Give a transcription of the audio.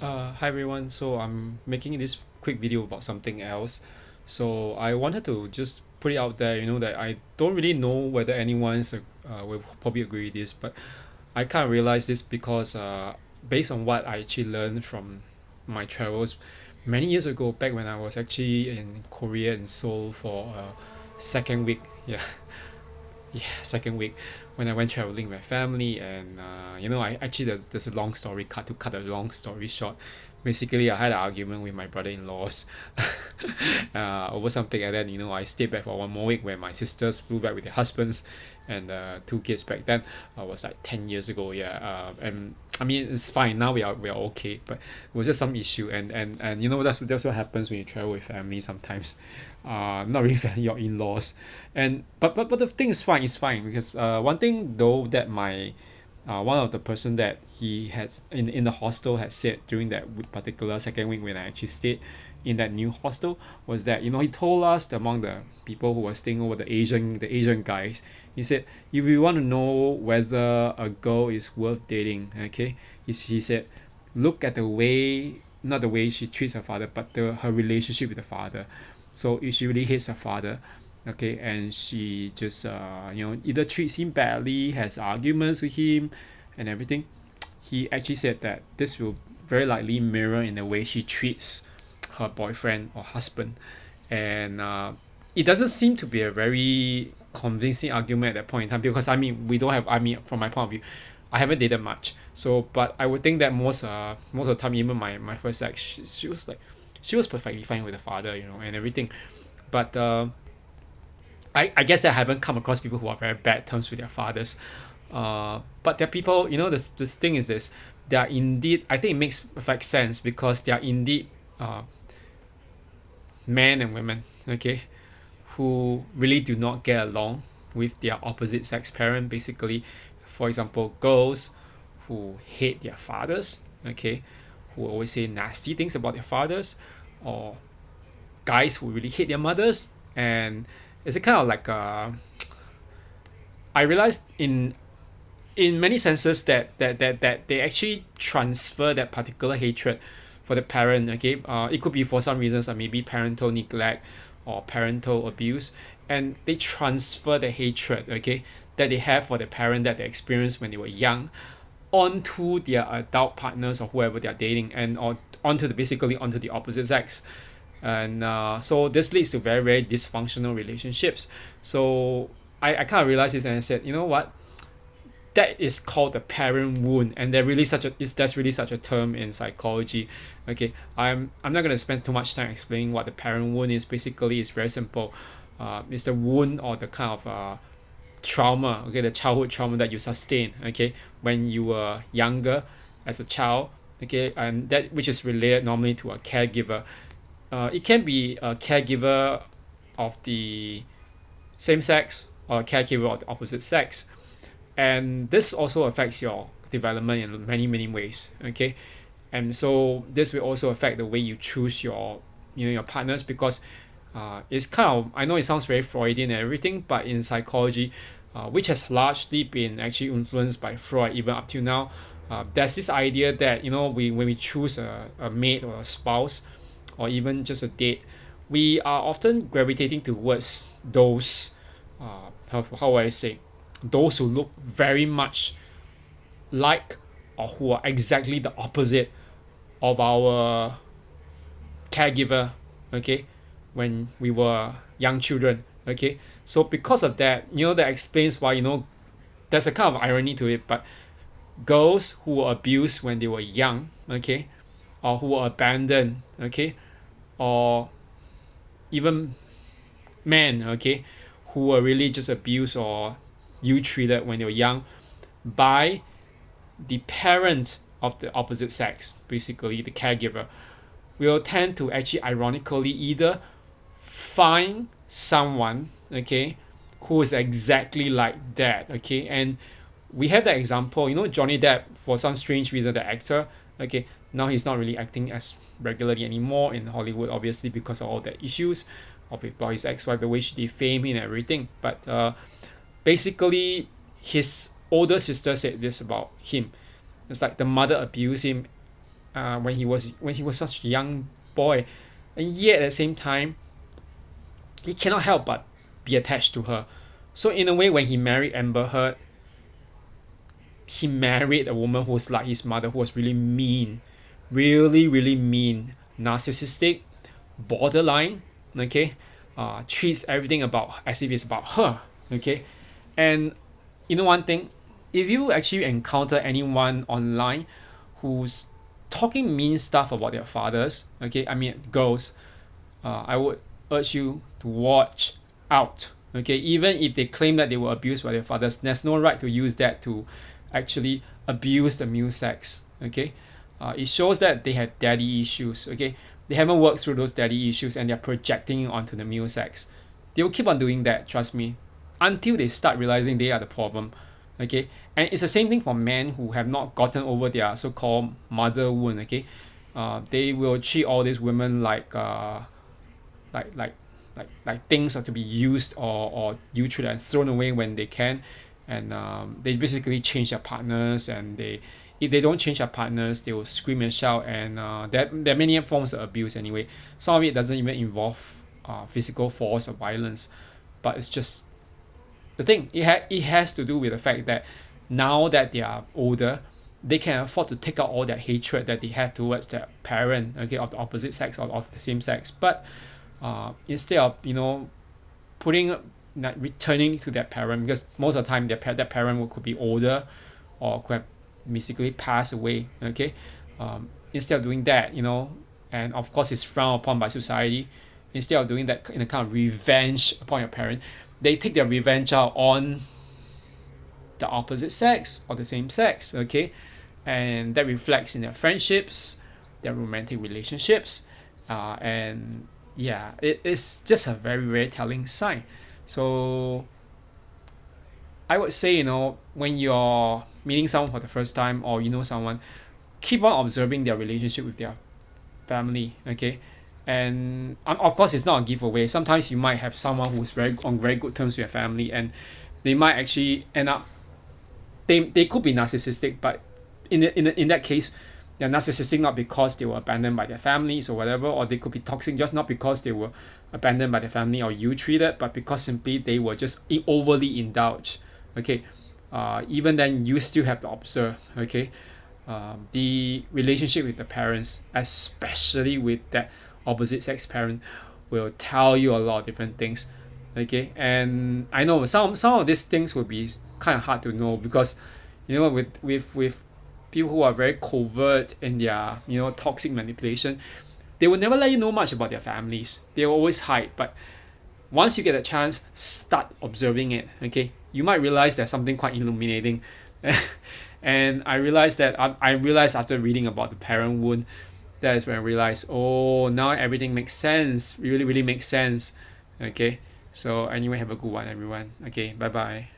Hi everyone. So I'm making this quick video about something else. So I wanted to just put it out there, that I don't really know whether anyone's will probably agree with this, but I kind of realized this because based on what I actually learned from my travels many years ago, back when I was actually in Korea in Seoul for second week. Yeah, yeah, second week when I went traveling with my family, and I actually there's a long story. Cut a long story short, basically I had an argument with my brother-in-laws over something, and then I stayed back for one more week when my sisters flew back with their husbands and two kids back then. Was like 10 years ago, yeah. And I mean it's fine now. We are okay, but it was just some issue, and that's what happens when you travel with family sometimes. Not really your in-laws, and but the thing is fine. It's fine because one thing though that my one of the person that he had in the hostel had said during that particular second week when I actually stayed in that new hostel was that he told us that among the people who were staying over, the Asian guys, he said if you want to know whether a girl is worth dating, okay, he said look at the way, not the way she treats her father, but her relationship with the father. So if she really hates her father, okay, and she just either treats him badly, has arguments with him and everything, he actually said that this will very likely mirror in the way she treats her boyfriend or husband. And it doesn't seem to be a very convincing argument at that point in time, because I mean we don't have, I mean from my point of view, I haven't dated much, so but I would think that most of the time, even my first ex, she was like, she was perfectly fine with the father, and everything. But I guess I haven't come across people who are very bad terms with their fathers. But there are people, this thing is this, they are indeed, I think it makes perfect sense because they are indeed uh, men and women, okay, who really do not get along with their opposite sex parent. Basically, for example, girls who hate their fathers, okay, who always say nasty things about their fathers, or guys who really hate their mothers. And it's a kind of like I realized in many senses that they actually transfer that particular hatred for the parent, okay. It could be for some reasons, maybe parental neglect or parental abuse, and they transfer the hatred, okay, that they have for the parent that they experienced when they were young onto their adult partners or whoever they're dating, and or onto the basically onto the opposite sex. And so this leads to very very dysfunctional relationships. So I kind of realized this, and I said, you know what, that is called the parent wound, and there really such a is that's really such a term in psychology. Okay, I'm not going to spend too much time explaining what the parent wound is. Basically it's very simple. It's the wound or the kind of trauma, okay, the childhood trauma that you sustain, okay, when you were younger as a child, okay, and that which is related normally to a caregiver. It can be a caregiver of the same sex or a caregiver of the opposite sex, and this also affects your development in many many ways, okay. And so this will also affect the way you choose your partners, because it's kind of, I know it sounds very Freudian and everything, but in psychology, which has largely been actually influenced by Freud even up till now, there's this idea that we when we choose a mate or a spouse or even just a date, we are often gravitating towards those how would I say, those who look very much like or who are exactly the opposite of our caregiver, okay, when we were young children, okay. So because of that, that explains why, there's a kind of irony to it, but girls who were abused when they were young, okay, or who were abandoned, okay, or even men, okay, who were really just abused or you treated when they were young by the parent of the opposite sex, basically the caregiver, will tend to actually ironically either find someone, okay, who is exactly like that, okay. And we have that example, Johnny Depp, for some strange reason, the actor, okay, now he's not really acting as regularly anymore in Hollywood, obviously because of all the issues of it, about his ex-wife, the way she defamed him and everything. But basically his older sister said this about him. It's like the mother abused him when he was such a young boy, and yet at the same time he cannot help but be attached to her. So in a way, when he married Amber Heard, he married a woman who was like his mother, who was really mean, really really mean, narcissistic, borderline. Okay, treats everything about as if it's about her. Okay, and you know one thing, if you actually encounter anyone online who's talking mean stuff about their fathers, okay, I mean girls, I would urge you to watch out. Okay, even if they claim that they were abused by their fathers, there's no right to use that to actually abuse the male sex. Okay, it shows that they have daddy issues. Okay, they haven't worked through those daddy issues and they're projecting it onto the male sex. They will keep on doing that, trust me, until they start realizing they are the problem. Okay, and it's the same thing for men who have not gotten over their so-called mother wound. Okay, they will treat all these women like like like things are to be used or utilized and thrown away when they can, and they basically change their partners, and they if they don't change their partners they will scream and shout, and there are many forms of abuse anyway. Some of it doesn't even involve physical force or violence, but it's just the thing. It has to do with the fact that now that they are older, they can afford to take out all that hatred that they have towards their parent, okay, of the opposite sex or of the same sex. But instead of putting like returning to that parent, because most of the time that parent could be older or could have basically passed away. Okay, instead of doing that, and of course it's frowned upon by society. Instead of doing that in a kind of revenge upon your parent, they take their revenge out on the opposite sex or the same sex. Okay, and that reflects in their friendships, their romantic relationships, and yeah, it is just a very very telling sign. So I would say, when you're meeting someone for the first time, or someone, keep on observing their relationship with their family. Okay, and of course it's not a giveaway. Sometimes you might have someone who's on very good terms with your family, and they might actually end up, they could be narcissistic, but in that case they're narcissistic not because they were abandoned by their families or whatever, or they could be toxic just not because they were abandoned by their family or you treated, but because simply they were just overly indulged. Okay, even then you still have to observe. Okay, the relationship with the parents, especially with that opposite sex parent, will tell you a lot of different things. Okay, and I know some of these things will be kind of hard to know, because with people who are very covert in their toxic manipulation, they will never let you know much about their families. They will always hide. But once you get a chance, start observing it. Okay, you might realize there's something quite illuminating. And I realized that I realized after reading about the parent wound, that is when I realized, oh, now everything makes sense. Really really makes sense. Okay, so anyway, have a good one everyone. Okay, bye bye.